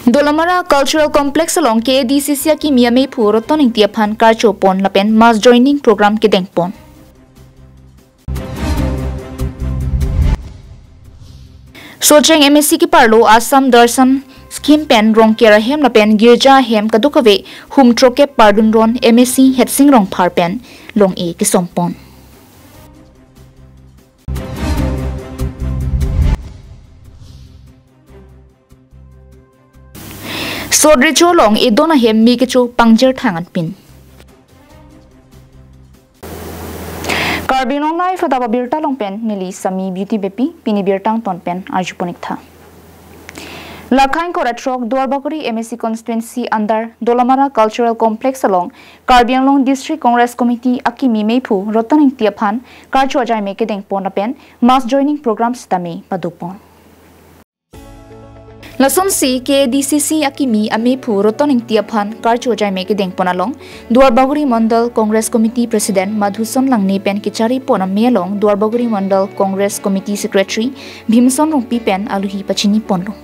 Dolamara Cultural Complex along KDCC ki Miami Puro toning tiaphan karcho pon lapen mass joining program ke dengpon. Sojeng MSC ki parlo Assam Darshan Scheme pen rong kera hem lapen girja hem kadukave hum troke pardun ron MSC hetsing rong par pen long e ki sompon. Sodri cholong idona hem mi kechu pangjer thangan pin. KarbiAnglongLIVE fataba birta long pen nili sami beauty bepi pini birtang ton pen arjuponik tha. Lakhain Koratrok Dwarbakuri MSC constituency under Dolamara Cultural Complex along Karbi Anglong District Congress Committee Akimi Meipu Rotaning Tiaphan Karcho Ajai Meke Dengpon pen mass joining programs tame padupon. Lason si KDCC Akimi Amepu Rotoning Tiaphan Karcho Jai Meke Dengpon along Dwarbaguri Mandal Congress Committee President Madhuson Langni pen kichari pona me along Dwarbaguri Mandal Congress Committee Secretary Bhimson Rongpi pen aluhi pachini ponlo.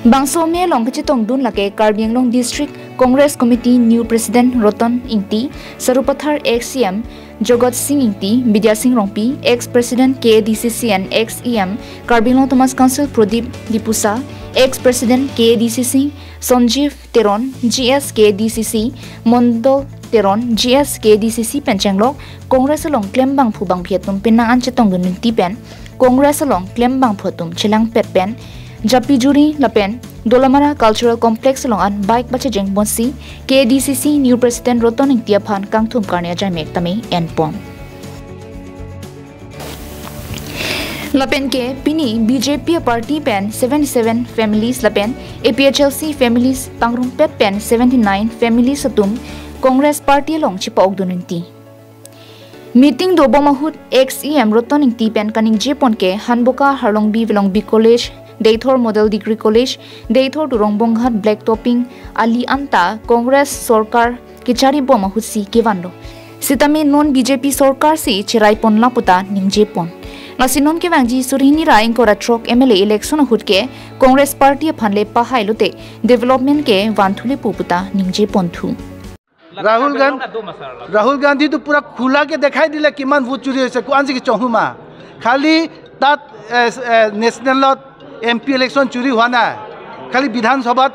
Bangso me along kichitong dun lake Karbi Anglong District Congress Committee new President Roton Ingti Sarupathar ex-CM Jogot Singh Ingti Bidya Singh Rongpi ex-President KDCC and ex-EM Karbi Anglong Thomas Council Pradip Dipusa ex-President KDCC Sanjeev Teron GS KDCC Mondo Teron GS KDCC Penchanglok Congress along Klembang Phubang Phiatum Pinaan Chetong Gununti pen Congress along Klembang Photum Chilang Pet pen Japi Juri Lapen Dolamara Cultural Complex along an bike bache jeng bonsi KDCC new President Rotoning Tiaphan Kangthum Karnia Jamek Tame Enpon Lapen ke pini BJP party pen 77 families lapen APHLC families Pangrung Pet pen 79 families atum Congress party along chipaog dununti meeting do bomahut ex-EM Rotoning Ti pen kaning jepon ke Hanboka Harlongbi Velongbi College Deithor Model Degree College Deithor Durongbonghat Black Topping Ali Anta Congress Sorkar kichari bomahut si kevando sitame non BJP Sorkar si chirai pon laputa ning jepon Nasinon ke wangji surhini raing Koratrok MLA election hutke Congress Party phanle pahailote development ke wanthule puputa ningje ponthu Rahul गांधी तो पूरा खुला के दिखाई दिले किमान वोट चोरी होइसे कोनसी के चहुमा खाली तात नेशनल एमपी इलेक्शन चोरी हुआ ना खाली विधानसभा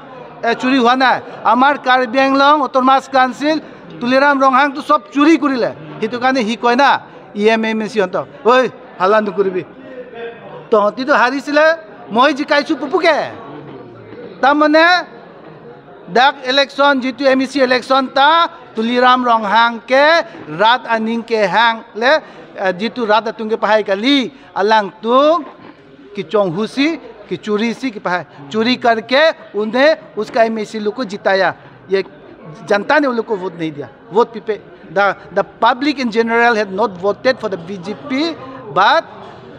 चोरी हुआ ना आमार कार्बी आंगलंग ऑटोनोमास काउंसिल तुलिराम रंगहांग तो सब चोरी करिले हितो काने हि कय ना EMMC हंत ओय हालान नकरिबि तहति तो हारिसिले মই जिकाइछु पुपुके तामाने डाक इलेक्शन जितु एमसी इलेक्शन ता तुलिराम रंगहांग के रात अनिंग के हांग ले जितु रात तुंगे पहाई कली अलंग तुम कि चौंहुसी कि चोरी सी कि पहाई चोरी करके उन्हें उसका एमसी लोग को जिताया ये जनता ने उन लोग को वोट नहीं दिया वोट पीपे the public in general had not voted for the BJP but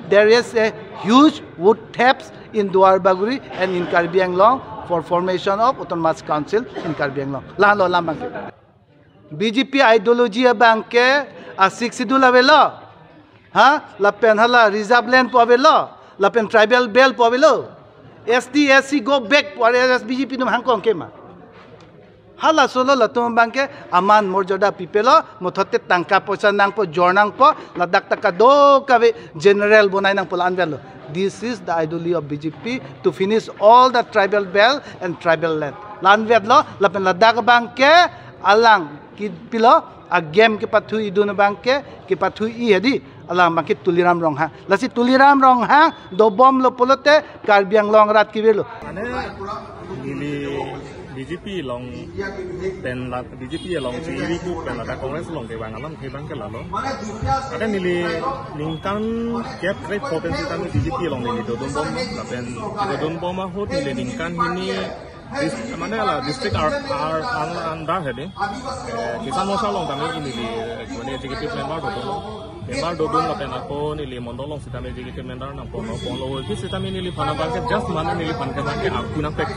there is a huge vote thefts in Dwarbaguri and in Karbi Anglong for formation of autonomous council in Karbi Anglong. Lahalo lamang BJP ideology abangke a 62 level ha lapen hala reserve land povelo lapen tribal belt povelo SD SC go back for BJP no hangkong kema hala solo latum bangke aman morjoda pipelo motote tangka posa nang po jornang po ladak taka do kawe general bonai nang polan velo. This is the ideology of BJP to finish all the tribal belt and tribal land. Lan vedlo lapen ladak bangke alang ki pilo a game ke pathu idun bangke ke pathu I hedi alang bangke tuliram rongha lasi tuliram rongha do bom lo polote Karbi Anglong rat ki velo BJP long pen la BJP long TV ku pen la Congress long ke wang alam ke bang ke la lo ada nili lingkan gap great potensi tan BJP long nili dodon bom la pen dodon bom ma hot nili lingkan ini mana la district anda hede kisan mosa long tami ini di kone executive member dodon la pen ako nili mondolong sitame executive member nang pono ki sitame nili phana bang ke just mana nili phan ke bang ke aku na pek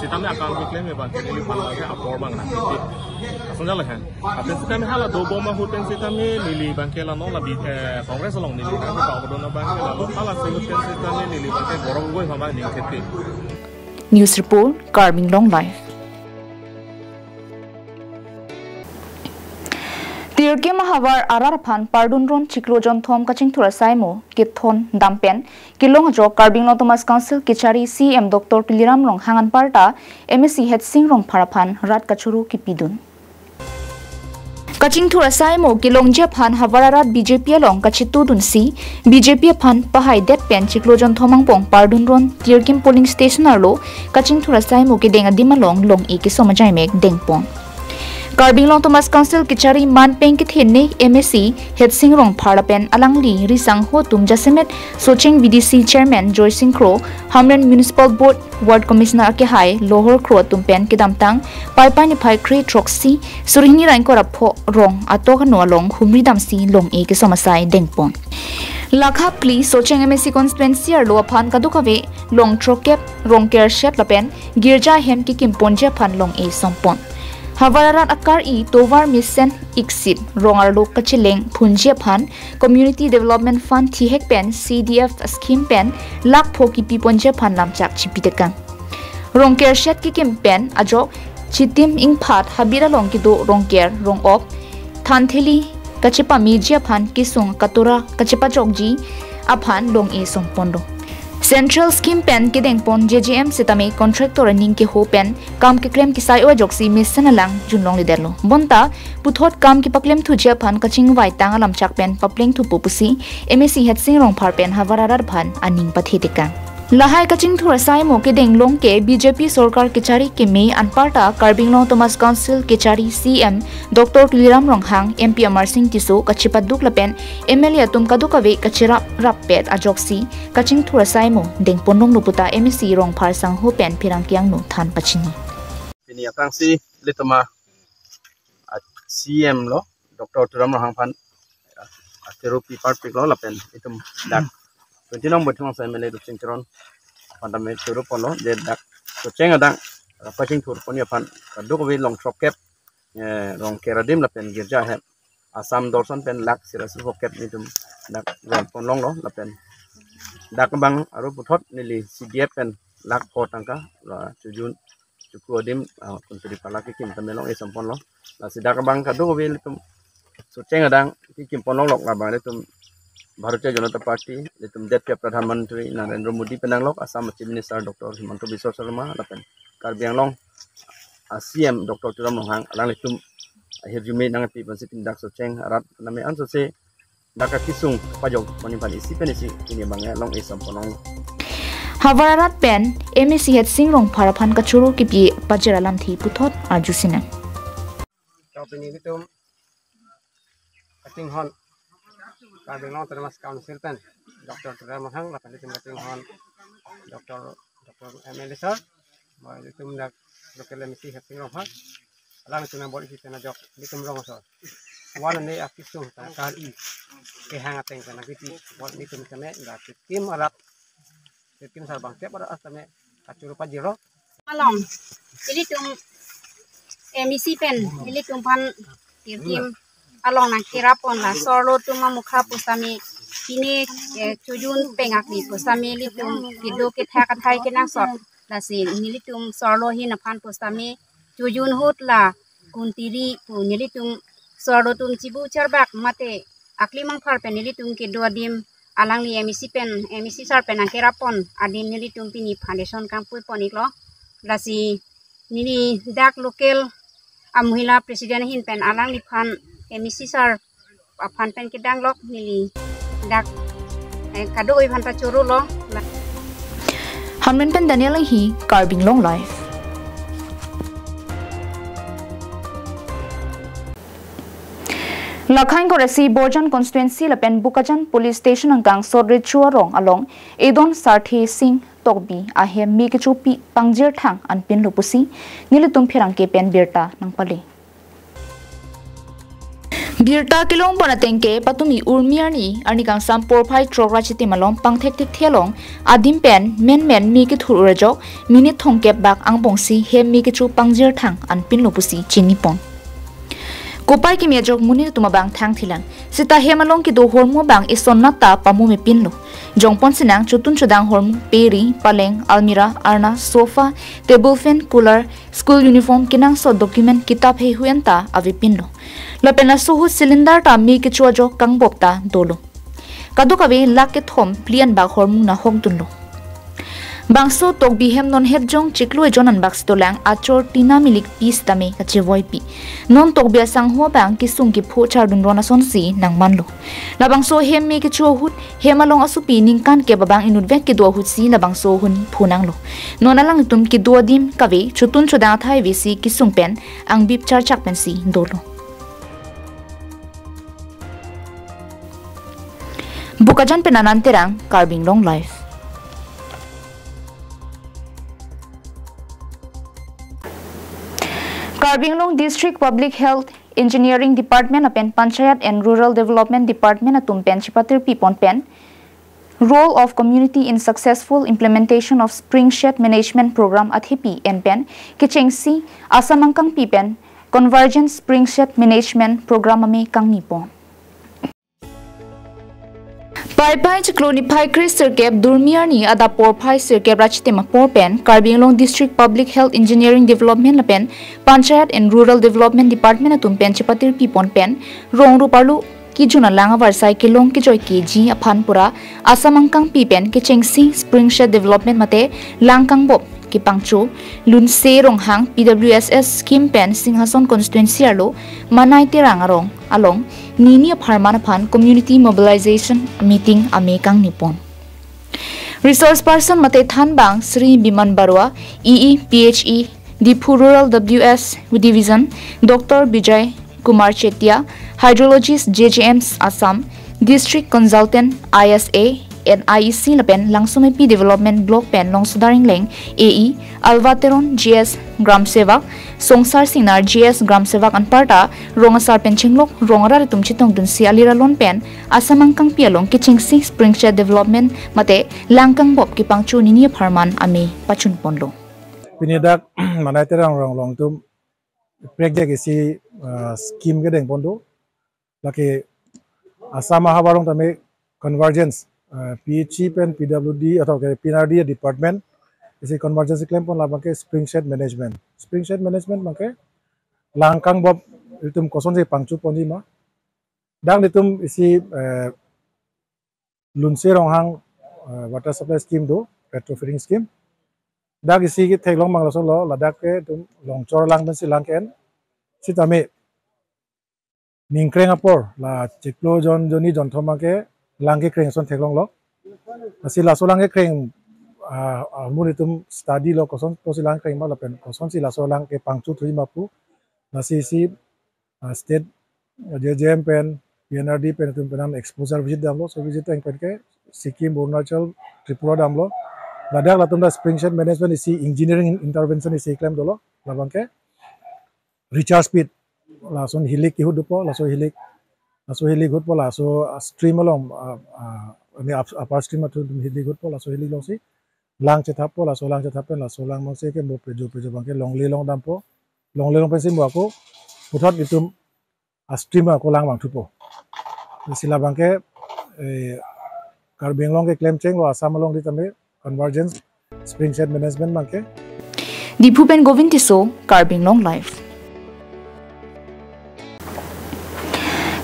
sitame account ke claim bang ke nili phana ke apor bang na sunjal hai apen sitame hala do bom ma hoten sitame nili bang ke la no la bi Congress long nili ka dodon bang ke la hala sitame nili bang ke borong goi phama ning kheti News Report KarbiAnglongLIVE. Tirke mahavar araraphan pardunron chiklojon thom kaching thura saimo kithon dampen kilong jo KarbiAnglong Thomas Council kichari CM Dr. Piliram rong hangan parta MSc het sing rong pharapan rat kachuru kipidun. Kaching thura saimo kilong japhan havararat BJP along kachitu dunsi BJP phan pahai det pen chiklojon thomangpong pardunron tirkim polling station arlo kaching thura saimo ke denga dimalong long e ki somajai mek dengpon. KarbiAnglong Thomas Council kichari man peng ki thenne MSc het sing rong pharapen alangli risang ho tum jasemet socheng BDC chairman Joy Singh Kro Hamren Municipal Board Ward Commissioner ke hai lohor kro tum pen ki damtang pai ni phai kre troxi surhini rain ko rapho rong atok no long humri damsi long e ki somasai dengpon lakha pli socheng MSc constituency ar lo phan kadukave long trokep rong care shet lapen girja hem ki kimponje phan long e sompon Havararat akar I tovar mission exit rongar lok kachileng punje phan community development fund thihek pen CDF scheme pen lak phoki pi ponje phan lamchak chipitekang rong care shet ki campaign ajo chitim ing phat habira long ki do rong care rong op thantheli kachipa media phan kisung katura kachipa jogji aphan long e sompondo Central Scheme Pen Kideng Pon JJM Sitame Contractor Ning Ki Ho Pen Kam Ki Krem Ki Sai O Joksi Mission Alang Junlong Liderlo Bonta Puthot Kam Ki Paklem Thu Je Phan Kaching Wai Tang Alam Chak Pen Papleng Thu Pupusi MSc Het Sing Rong Phar Pen Havararar Phan Aning Pathetika Lahai Kaching Thura Sai Mo Kideng Long Ke BJP Sarkar Kichari Ki Me Anparta KarbiAnglong Thomas Council Kichari CM Dr. Piliram Rong Hang MP Amar Singh Tiso Kachipat Duk Lapen MLA Tum Kadukave Kachira Rappet Ajoksi Kaching Thura Sai Mo Deng Ponong Nuputa MSc Rong Phar Sang Ho Pen Pirang Kiang No Than Pachini Ini Aprangsi Litama CM lo Dr. Piliram Rong Hang Phan Therapy Part Lo Lapen Itum Dak Tinong buat masa MLA tu cengkeron, pada metode polo, dia dak, tu ceng ada, pacing tur punya pan, kaduk we long shop cap, long keradim lapen gerja he, asam dorson pen lak sirasi shop cap ni tu, dak long ponlong lo lapen, dak bang aru puthot nili CDF pen lak pot angka, tujun cukup adim, kunturi palaki kim tamelong esam pon lo, si dak bang kaduk we tu, tu ceng ada, kim ponlong lok labang tu. Bharatiya Janata Party, litum Deputy Pradhan Mantri Narendra Modi penanglok Assam Chief Minister Dr. Himanta Biswa Sarma lapen KarbiAnglong CM Dr. Piliram Rong Hang alang litum hirjume nangati pansi tindak socheng arat name anso se daka kisung pajok manipan isi penisi kini bangya long esam ponong Havararat pen MSc Het Sing Rong Pharapan kachuru kipi pajeralam thi puthot arjusina Topini litum kating hon KarbiAnglong Thomas Council pen Dr. Piliram Rong Hang lapan litum kating hon Dr. MLA sir mai litum dak local MSc Het Sing Rong Hang alang litum bol isi tena jok litum rong sir wan ne akisung ta kali ke hang ateng kana kiti bol litum kame dak tim arat tim sar bang tiap arat asame kacuru pajero Along litum MSc pen litum pan tim along na kirapon la sorlo tuma mukha pusami kini tujun pengakli pusami litum kido ke thaka thai ke na sot la sin nilitum sorlo hin aphan pusami tujun hut la kuntiri pu nilitum sorlo tum chibu charbak mate akli mang phar pen nilitum ke dodim alang li MSc pen MSc sar pen kirapon adin nilitum pini foundation kampui poniklo la si nili dak local amhila president hin pen alang li phan MSc sar aphan pen kedang lok nili dak kadoi phan ta churu lo Hamren pen Daniel hi KarbiAnglongLIVE Lakhain Koresi Borjan constituency lapen Bukajan police station angkang Sodre Chuarong along Edon Sarthi Singh Tokbi ahem mi kechupi pangjir thang anpin lupusi nilitum phirang ke pen birta nang pale Birta kilong panatengke patumi urmiarni anikang sampor phai trokrachiti malong pangthek thek thelong adim pen men mi ki thurajok minute thongke bak angbongsi hem mi ki chu pangjir thang anpin lupusi chinipon Kopai ki mejok munir tumabang thang thilang sita hemalong ki do hormo bang isonnata pamu me pinlo Jongpon sinang chutun chudang horm peri, paleng, almira, arna, sofa, table fan, cooler, school uniform kinang so document kitab he huenta avipinlo. Lapena suhu cylinder ta mi kichwajo kang bopta dolo. Kadukabe lakit hom plian bag horm na hogdunlo. Bangso tok bihem non het jong chiklu jonan box tolang achor tina milik pis tame kachevoi pi non tok bia sang ho bang kisung ki pho char dun rona son si nang manlo la bangso hem me ki chu hut hemalong asupi ningkan ke babang inut vek ki do hut si la bangso hun phunang lo non alang tum ki do dim kave chutun choda thai vi si kisung pen ang bip char chak pen si dolo bukajan penanan terang KarbiAnglongLIVE. Karbi Anglong District Public Health Engineering Department apen Panchayat and Rural Development Department atum pen chipatir pipon pen role of community in successful implementation of spring shed management program at hipi and pen kichengsi asamangkang pipen convergent spring shed management program ame kang nipon. Pai Chiklonipai Chris Sirkep Durmiarni ada Porpai Sirkep Rachitema Porpen, Karbi Anglong District Public Health Engineering Development Lapen, Panchayat and Rural Development Department Atumpen Chipatir Pipon Pen, Rong Rupalu Kijuna Langa Varsai Kilong Kijoy Kiji Apanpura, Asamangkang Pipen, Kichengsi Spring Shed Development Mate, Langkang Bob, Kipangchu, Lunse Ronghang, PWSS Scheme Pen, Singhason Constituency Arlo, Manay Tirangarong, along Nini Parmanapan Community Mobilization Meeting Amekang Nipon. Resource Person Mate Thanbang Sri Biman Barwa, EE PHE, Dipu Rural WS Division, Dr. Bijay Kumar Chetia, Hydrologist JJMs Assam, District Consultant ISA, and IEC Lapen Langsumepi Development Block Pen Long Sudaring Leng AE Alvateron GS Gram Sevak Songsar Sinar GS Gram Sevak Anparta Rongasar Penchinglok Rongara Tumchitong Dunsi Aliralon Pen Asamangkang Pialong Kichingsi Spring Shed Development Mate Langkang Bob Kipangchu Nini Parman Ame Pachun Ponlo Pinidak Manaterang Long Tum Project isi scheme gedeng pondo laki Asama Habarong Tame Convergence PHC pen PWD atau PNRD department isi convergence claim pun lah pakai spring shed management pakai langkang bob itum koson si pangcu pon di mah dang itum isi lunse ronghang water supply scheme do retrofitting scheme dang isi kita long mang langsung lo ladak ke itum longcor lang dan si langken si tami ningkreng apor lah ciklo joni thoma ke langke kreng son teklong lo sila solang ke kreng munitum study lo koson to silang kreng ma lapen koson sila solang ke pangcu thui mapu nasi si state JJM pen PNRD pen tum penam exposure visit damlo so visit eng pen ke Sikkim Arunachal Tripura damlo ladak latum da spring shed management isi engineering intervention isi claim dolo labang ke recharge speed lason hilik ihud po laso hilik hut pola so stream along ini upper stream atau hilik hut pola so hilik long si lang cetap pola so lang cetap pen la so lang mangse ke mo pejo bangke long long dampo long pensim aku putot itu stream aku lang bang tupo sila bangke Karbi Anglong ke claim cheng lo asam along di tame convergence spring shed management bangke Dipu pen Govintiso KarbiAnglongLIVE.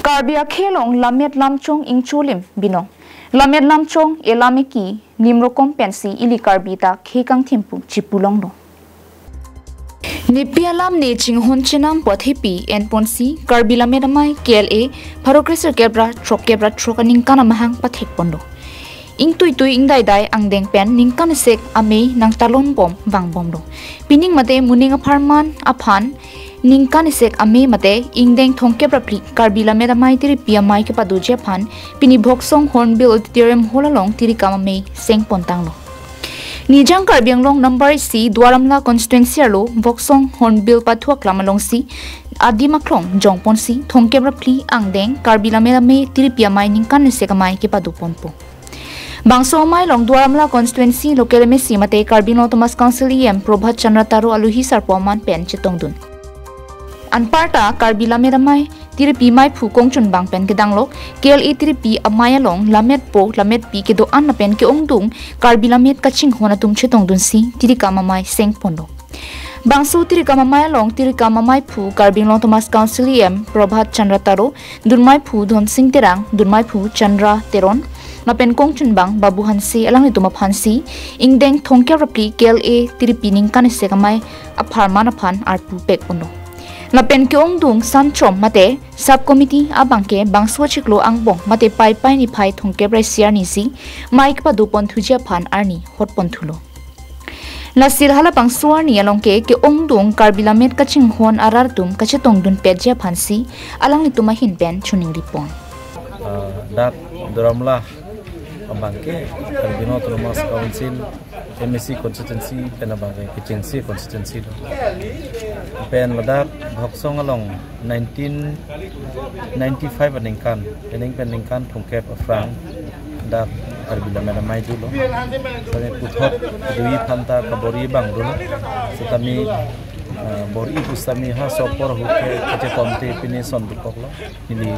Karbi Anglong Lamet Lamchong Ingchulim Binong Lamet Lamchong Elameki Nimrokom Pensi Ili Karbita Kekang Timpu Chipulong no Nipialam ne Chinghon Chinam Pothepi and Ponsi Karbi Lamet Amai KLA Parokreser Kebra Trokaning Kana Mahang Pathek Pondo Ing tui ing dai ang deng pen ning kan sek ame nang talon bom wang bom do pining mate muning aparman aphan ning kan sek ame mate ing deng thongke prapli Karbi Lamet amai tiri PMI ke padu Japan pini Boksong Hornbill Auditorium holalong tiri kamame seng pontang lo Nijang Karbi Anglong number C Dwaramla constituency lo Boksong Hornbill pathuak lamalong si adi maklong jongpon si thongke prapli ang deng Karbi Lamet ame tiri PMI ning kan sek amai ke padu ponpo Bangso Mai Long Dwaramla constituency local MSC Mate Karbi Thomas Council EM Prabhat Chandra Taru Aluhi Sarpoman Pen Chitongdun Anparta Karbi Lamet Amai tiripi mai phu kongchun bang pen kedang lok KLA tiripi amaya long Lamet po Lamet pi kedo an na pen ke ongdung Karbi Lamet kaching hona tum chetong dun si tirika mamai seng pondo Bangsu tirika mamai long tirika mamai phu Karbi Anglong Thomas Council em Prabhat Chandra Taro Dunmai phu Dhon Singh Terang Dunmai phu Chandra Teron Mapen kongchun bang Babu Hansi alang ni tumap Hansi ingdeng thongkya rapi KLA tiripi ningkan sekamai aphar manaphan arpu pek pondo Lapen ke ongdung sanchom mate subcommittee abangke bangso chiklo angbong mate pai ni phai thongke brai siar ni si mike pa dupon thujia phan arni hot pon thulo Lasir hala pangsuar ni alongke ke ongdung Karbi Lamet kaching hon arartum kachetong dun pejia phansi alang ni tuma hin pen chuning ripon dat dramla abangke Karbi Anglong Thomas Council MSC constituency penabangke kicingsi constituency pen ladak bhaksong along 1995 aningkan peningkan thongkep afrang dak Karbi Lamet mai dulo sane puthok dui phanta kabori bang dulo setami bori pusami ha sopor huke kache komte pini sondukoklo ini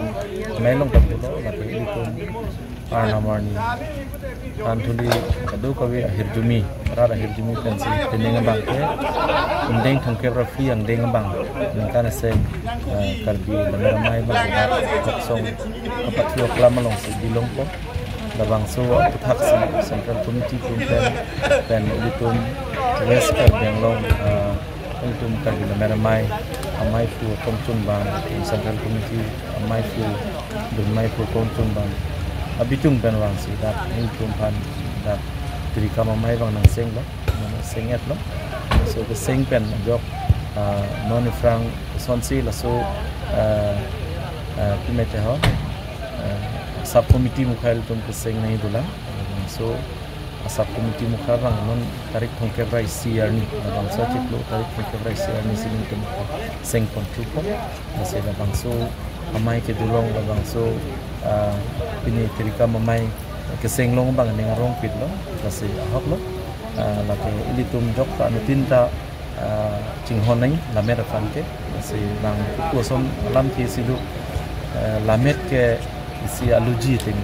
mailong tapulo lake itum arnamarni anthuli adu kawi ahirjumi rara ahirjumi pensi peninga bangke indeng thongke rafi ang deng bang ningkan se Karbi Lamet mai bang bhaksong apatlo klamalong se bilongko labang so puthak central committee pen itum west Karbi Anglong itum Karbi Lamet mai amai fu kongchun bang central committee amai fu dunmai fu kongchun bang abitung pen wang si dat itum pan dat trika mamai bang nang seng lo senget lo so ke seng pen jok non frang sonsi la so kimete ho subcommittee mukhal tum ke seng nahi dula so subcommittee mukhal bang non tarik thongke brai siar ni bang so chiklo tarik thongke brai siar ni sing tum seng pon chuko ase la bang so amai ke dulong la bang so ini trika mamai ke seng long bang ning rong pit lo ase hok lo la ke ilitum jok ka nutinta chinghon nai Lamet afan ke ase bang kuosom alam thi sidu Lamet ke si aluji ting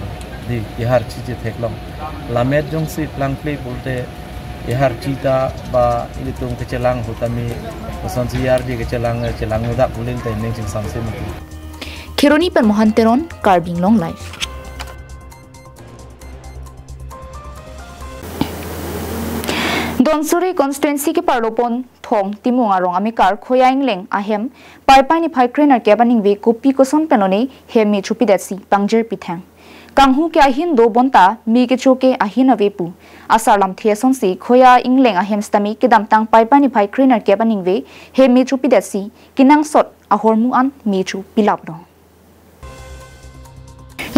di ihar chije theklong Lamet jong si plang play bolte ihar chita ba ilitung kecelang hutami son siar di kecelang da bulin te ning sing samse mu Kironi Permohan Teron KarbiAnglongLIVE Donsuri constituency ke parlopon thong timung arong amikar khoya ingleng ahem parpai ni phai krenar ke baning ve kopi koson penone hemi chupi datsi pangjer pithang kanghu ke ahin do bonta mi ke choke ahin avepu asalam thieson si khoya ingleng ahem stami ke damtang parpai ni phai krenar ke baning ve hemi chupi datsi kinang sot ahormu an mi chu pilapno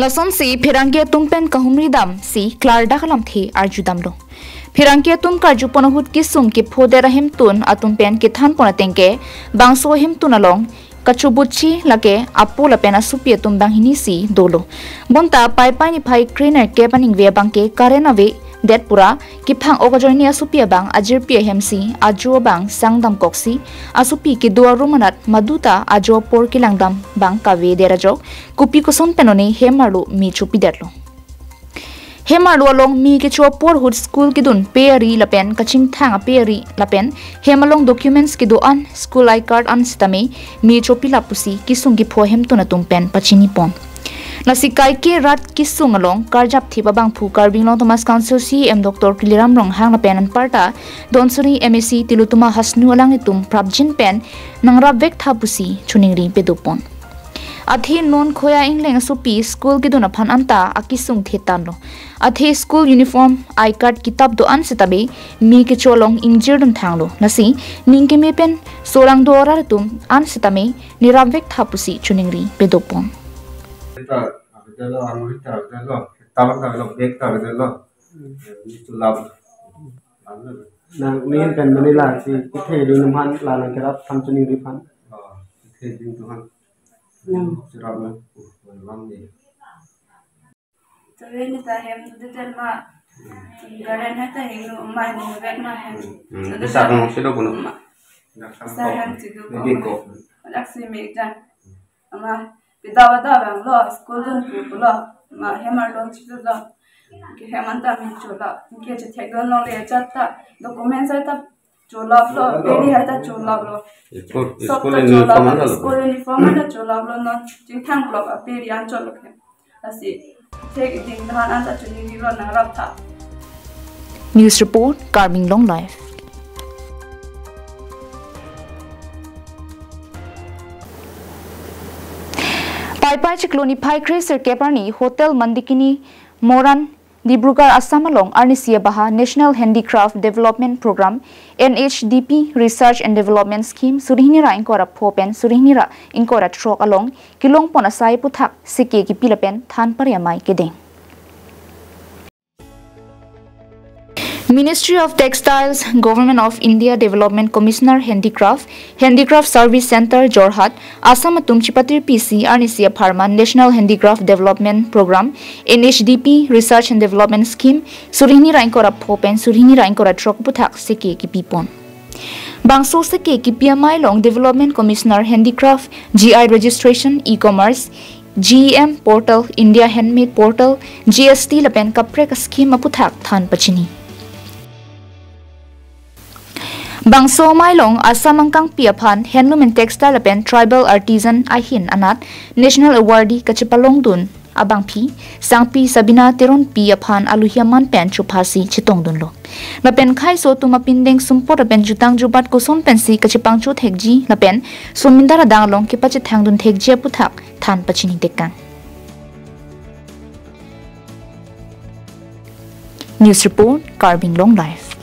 lason si phirangge tumpen kahumri dam si klar dakalam the arjudam do Phirangke tum karju ponahut kisung ki phodera hemtun atum pen ki than pona tengke bangso hemtun along kachubuchi lake apu la pena supi tum bang hini si dolo bonta pai pai ni phai cleaner ke paning ve bangke karena ve det pura ki phang okajoni asupi bang ajir pi hemsi ajo bang sangdam koksi asupi ki duar rumanat maduta ajo por ki langdam bang ka ve derajok kupi koson penoni hemarlu mi chupi derlo Hemarlu along mi ke chua por hood school ki dun peri lapen kaching thang peri lapen hemalong documents ki do an school I card an stame mi chopi lapusi kisung ki pho hem to na tum pen pachini pon nasikai ke rat kisung along karjap thiba bang phu Karbi Anglong Thomas Council CM Dr. Kiliram rong hang lapen an parta donsuri MSc tilutuma hasnu alang itum prabjin pen nangrab vek thapusi chuningri pedopon Athi non khoya ingleng supi school ki duna phan anta akisung thetan lo athi school uniform I card kitab do an setabe mi ke cholong injir dun thanglo nasi ningke me pen sorang do orar tum an setame niravek thapusi chuningri pedopon nang nin kan manila si kithe di namhan la nang kerap tham chuningri phan kithe di tuhan Sirap na lang ni. Tapi ni tahem tu terma garan hata hindu mai ni bek na hem. Besar no silo kuno. Sahan tidu ko. Aksi meja. Ama pidawada bang lo school dun pu lo ma hemar lo chidu lo. Ke hemanta mi chola. Ke che technology chatta documents ta chola lo peri hata chola lo. School uniform ta chola lo na jingthang lo ba peri an chola ke. Asi take ding dhan an ta chuni lo na rapta. News report KarbiAnglongLIVE. Pai Chikloni Pai Kresir Keparni Hotel Mandikini Moran Dibrugarh Assam along Arnisia Baha National Handicraft Development Program NHDP Research and Development Scheme Surhinira Inkora Popen Surhinira Inkora Trok along Kilong Ponasai Puthak Sike ki Pilapen Than Pariamai Kedeng. Ministry of Textiles, Government of India Development Commissioner Handicraft Service Center Jorhat, Assam Tumchipatir PC Arnisia Pharma National Handicraft Development Program NHDP Research and Development Scheme Surhini Rainkora Popen Surhini Rainkora Trokputhak Seke ki Pipon. Bangso Seke ki PMI Long Development Commissioner Handicraft GI Registration E-Commerce GEM Portal India Handmade Portal GST Lapen Kaprek Scheme Aputhak Than Pachini. Bangso Mailong Assam Angkang Piaphan Handloom and Textile Apen Tribal Artisan Ahin Anat National Awardee Kachipalong Dun Abangpi Sangpi Sabina Teron Piaphan Aluhiaman Pen Chupasi Chitong Dun Lo Lapen Khai So Tumapindeng Sumpor Apen Jutang Jubat Koson Pensi Kachipangchu Thekji Lapen Sumindara Danglong Kipachithang Dun Thekji Puthak Than Pachini Dekan. News report KarbiAnglongLIVE.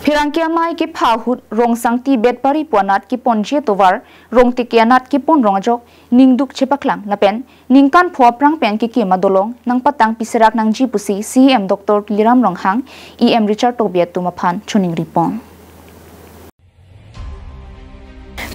Hirangkia mai ki phahut rong sangti betpari puanat ki ponje tovar rong tikianat ki pon rongajok ningduk chepaklang lapen ningkan phuaprang pen ki madolong nang patang piserak nang jipusi CM Dr. Liram Ronghang EM Richard Tobiat tumaphan chuning ripong.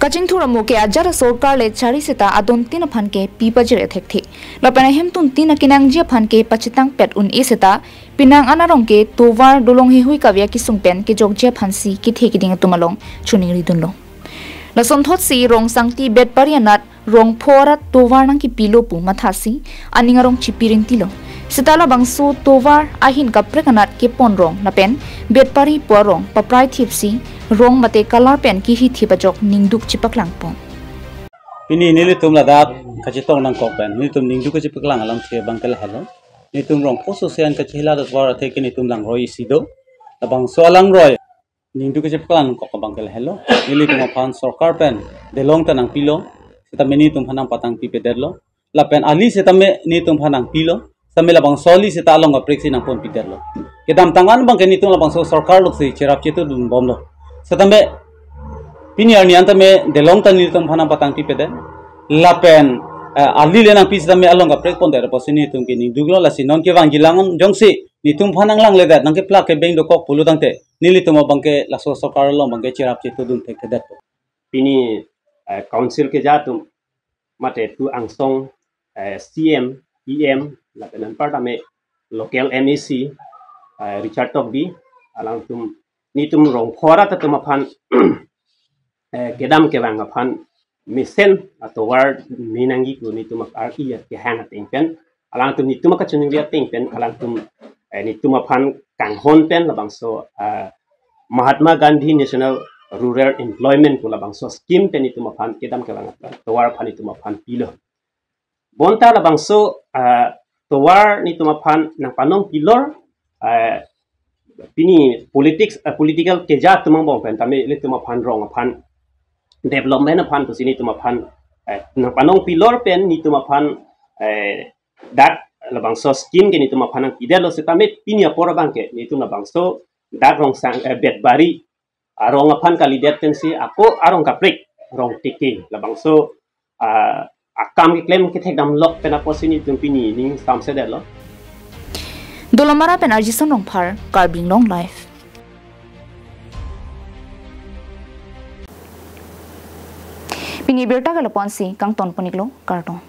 Kaching thura moke ajara sorkar le chari sita adon tina phan ke pipajere thekthi lapana hem tun tina kinang je phan ke pachitang pet un eseta pinang anarong ke tovar dolong hi hui kavya ki sungpen ke jogje phansi ki theki ding tumalong chuning ridun lo lason thot si rong sangti bet parianat rong phorat tovar nang ki pilo pu mathasi aningarong chipiring tilo sitala bangsu tovar ahin kaprekanat ke ponrong napen bet pari porong paprai thipsi rong mate color pen ki hi thipajok ningduk chipaklang pon ini nili tum ladat kachitong nang kokpen ni tum ningduk chipaklang alam the bangkel hello ni tum rong poso sean kachila dat war the kini tum lang roi sido abang soalang roi ningduk chipaklang kok bangkel hello nili tum aphan sarkar pen delong tanang pilo setame tum hanang patang pi pederlo la pen ali setame ni tum hanang pilo samela bang soli seta long apreksi nang pon piterlo kedam tangan bang kini tum labang so sarkar lok se cherap chetu dum bomlo setambe pini arni antame delong tani tum phana patang ti pede lapen ali lenang pis tame along ka prek ponder posini tum kini duglo lasi non ke wangi langon jongsi ni tum phanang lang le dat nang ke plak ke beng do kok pulu tangte nili tum bangke laso sokar long bangke cherap chetu dum tek dat pini council ke jatum mate tu angsong CM EM lapen partame local MEC Richard Togbi alang tum ni tum rong phora ta tum aphan kedam ke wang aphan misen atau word minangi ku ni tum arki ya ke hang ating pen alang tum ni tum ka chuning dia ting pen alang tum ni tum aphan kang hon pen labang so Mahatma Gandhi National Rural Employment ku labang so scheme pen ni tum aphan kedam ke wang towar aphan ni tum aphan pilo bonta labang so towar ni tum aphan nang panong pilor pini political keja tumang bong pen tame le tuma phan rong phan development phan to sini tuma phan na panong pilor pen ni tuma phan dat labang so scheme ke ni tuma phan ki delo setame pini apora bangke ni tuma bang so dat rong sang bet bari arong phan kali det tensi ako arong kaprek rong tiki labang so akam ki claim ke thek dam lok pen apo sini tum pini ning samse delo Dolomara Penerji Sonong Par KarbiAnglongLIVE. Pini berta kalaponsi kang ton poniklo karton.